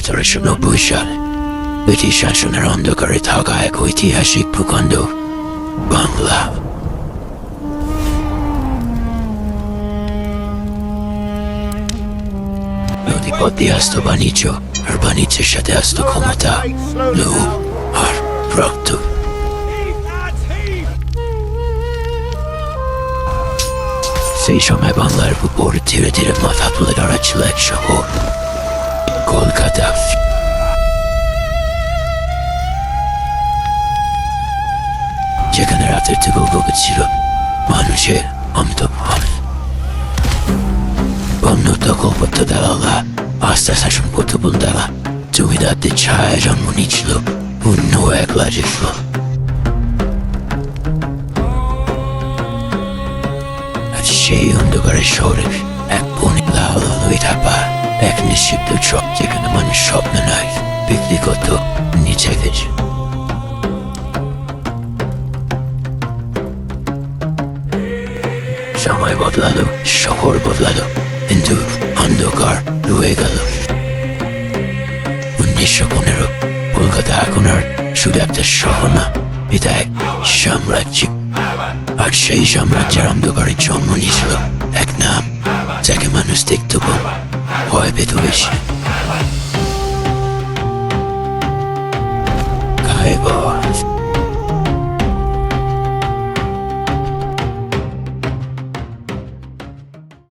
1790 সালে ব্রিটিশ শাসনের অন্ধকারে থাকা এক ঐতিহাসিক ভূখণ্ড বাংলা। নদীপথ দিয়ে আসত বাণিজ্য, আর বাণিজ্যের সাথে আসত ক্ষমতা, লোভ আর রক্ত। সেই সময় বাংলার উপর ধীরে ধীরে মাথা তুলে দাঁড়াচ্ছিল এক শহর, কলকাতা। যেখানে রাতের থেকেও গভীর ছিল মানুষের অন্তঃপুর। অন্য দখলপত্র দালালরা, আস্থা শাসন করতে তারা জমিদারদের ছায়া জন্ম নিয়েছিল অন্য এক রাজস্ব। আর সেই অন্ধকারের শহরে এক বনে লাল আলোয় ঢাকা এক নিঃশব্দ চক, যেখানে মানুষ স্বপ্ন নয় বিক্রি করত নিজেকে। সময় বদলালো, শহর বদলালো, কিন্তু অন্ধকার রয়ে গেল। 1915 কলকাতা এখন আর শুধু একটা শহর না, এটা এক সাম্রাজ্য। আর সেই সাম্রাজ্যের অন্ধকারে জন্ম নিয়েছিল এক নাম, যাকে মানুষ দেখত ভয় পেত বেশি। খাইবার।